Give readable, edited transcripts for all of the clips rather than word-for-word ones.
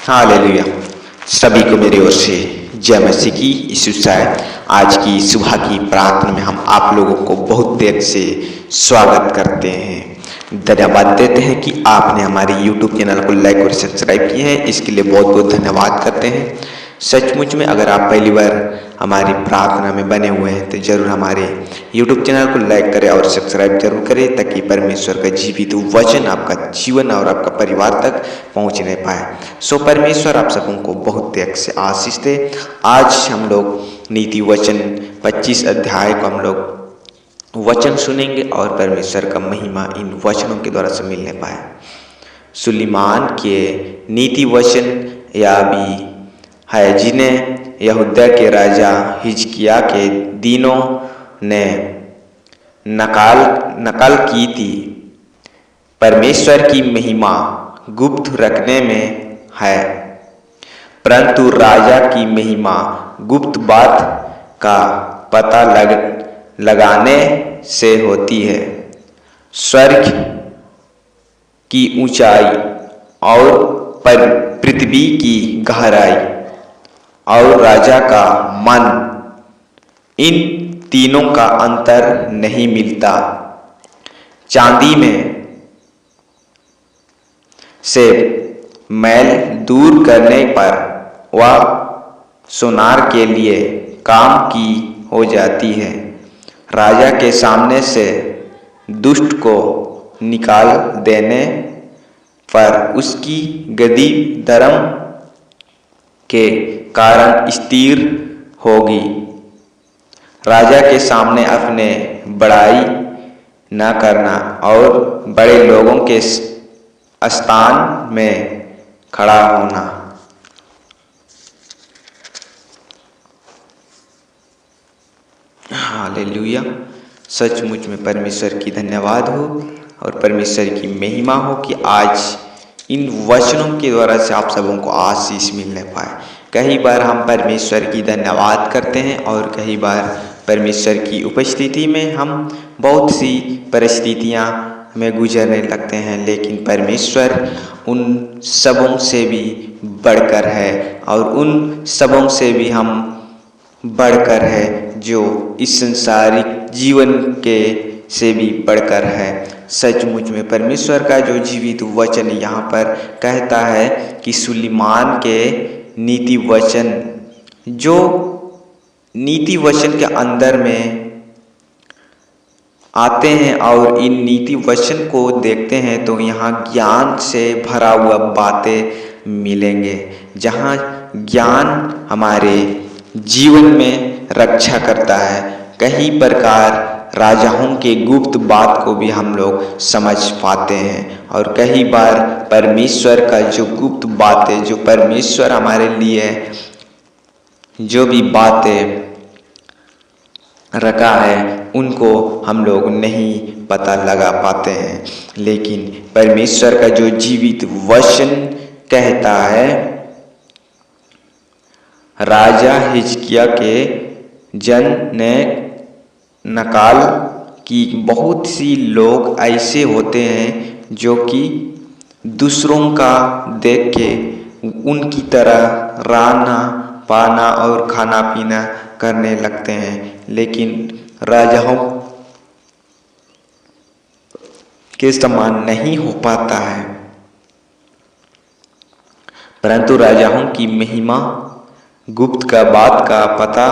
Hallelujah. सभी को मेरी ओर से जय मसीह की ईशुसाय। आज की सुबह की प्रार्थना में हम आप लोगों को बहुत देर से स्वागत करते हैं। धन्यवाद देते हैं कि आपने हमारे YouTube चैनल को लाइक और सब्सक्राइब किया है, इसके लिए बहुत बहुत धन्यवाद करते हैं। सचमुच में अगर आप पहली बार हमारी प्रार्थना में बने हुए हैं तो जरूर हमारे YouTube चैनल को लाइक करें और सब्सक्राइब जरूर करें, ताकि परमेश्वर का जीवित वचन आपका जीवन और आपका परिवार तक पहुंचने पाए। सो परमेश्वर आप सबों को बहुत त्याग से आशीष दे। आज हम लोग नीति वचन 25 अध्याय को हम लोग वचन सुनेंगे और परमेश्वर का महिमा इन वचनों के द्वारा से मिलने पाए। सुलेमान के नीति वचन या भी है, जिन्हें यहूदा के राजा हिजकिय्याह के दिनों ने नकल की थी। परमेश्वर की महिमा गुप्त रखने में है, परंतु राजा की महिमा गुप्त बात का पता लगाने से होती है। स्वर्ग की ऊंचाई और पृथ्वी की गहराई और राजा का मन, इन तीनों का अंतर नहीं मिलता। चांदी में से मैल दूर करने पर वह सोनार के लिए काम की हो जाती है। राजा के सामने से दुष्ट को निकाल देने पर उसकी गद्दी धर्म के कारण स्थिर होगी। राजा के सामने अपने बड़ाई न करना और बड़े लोगों के स्थान में खड़ा होना। हालेलुया। सचमुच में परमेश्वर की धन्यवाद हो और परमेश्वर की महिमा हो कि आज इन वचनों के द्वारा से आप सबों को आशीष मिलने पाए। कई बार हम परमेश्वर की धन्यवाद करते हैं और कई बार परमेश्वर की उपस्थिति में हम बहुत सी परिस्थितियां में गुजरने लगते हैं, लेकिन परमेश्वर उन सबों से भी बढ़कर है और उन सबों से भी हम बढ़कर है जो इस संसारिक जीवन के से भी बढ़कर है। सचमुच में परमेश्वर का जो जीवित वचन यहाँ पर कहता है कि सुलेमान के नीति वचन, जो नीति वचन के अंदर में आते हैं और इन नीति वचन को देखते हैं तो यहाँ ज्ञान से भरा हुआ बातें मिलेंगे, जहाँ ज्ञान हमारे जीवन में रक्षा करता है। कई प्रकार राजाओं के गुप्त बात को भी हम लोग समझ पाते हैं और कई बार परमेश्वर का जो गुप्त बातें, जो परमेश्वर हमारे लिए जो भी बातें रखा है उनको हम लोग नहीं पता लगा पाते हैं। लेकिन परमेश्वर का जो जीवित वचन कहता है, राजा हिजकिय्याह के जन ने नकाल की बहुत सी लोग ऐसे होते हैं जो कि दूसरों का देख के उनकी तरह रहना पाना और खाना पीना करने लगते हैं, लेकिन राजाओं के समान नहीं हो पाता है। परंतु राजाओं की महिमा गुप्त का बात का पता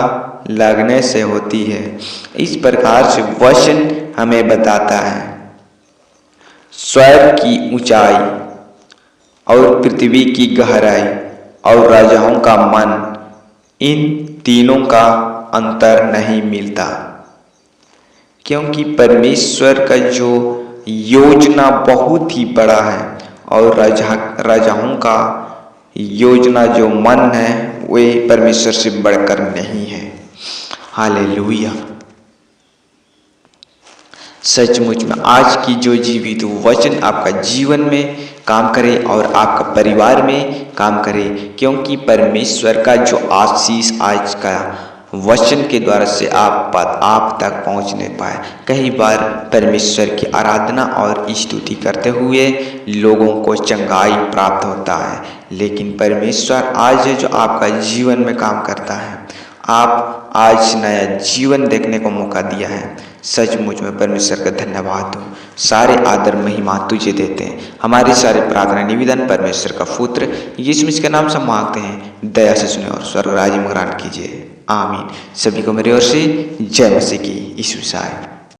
लगने से होती है। इस प्रकार से वचन हमें बताता है स्वर्ग की ऊंचाई और पृथ्वी की गहराई और राजाओं का मन, इन तीनों का अंतर नहीं मिलता। क्योंकि परमेश्वर का जो योजना बहुत ही बड़ा है और राजाओं का योजना जो मन है वे परमेश्वर से बढ़कर नहीं है। हालेलुया। सचमुच में आज की जो जीवित वचन आपका जीवन में काम करे और आपका परिवार में काम करे, क्योंकि परमेश्वर का जो आशीष आज का वचन के द्वारा से आप तक पहुंच नहीं पाए। कई बार परमेश्वर की आराधना और स्तुति करते हुए लोगों को चंगाई प्राप्त होता है, लेकिन परमेश्वर आज जो आपका जीवन में काम करता है, आप आज नया जीवन देखने को मौका दिया है। सचमुच में परमेश्वर का धन्यवाद हो। सारे आदर महिमा तुझे देते हैं। हमारी सारे प्रार्थना निवेदन परमेश्वर का पुत्र यीशु मसीह के नाम से मांगते हैं। दया से सुने और स्वर्ग राज्य में ग्रहण कीजिए। आमीन। सभी को मेरी ओर से जय मसीह की। यीशु साहब।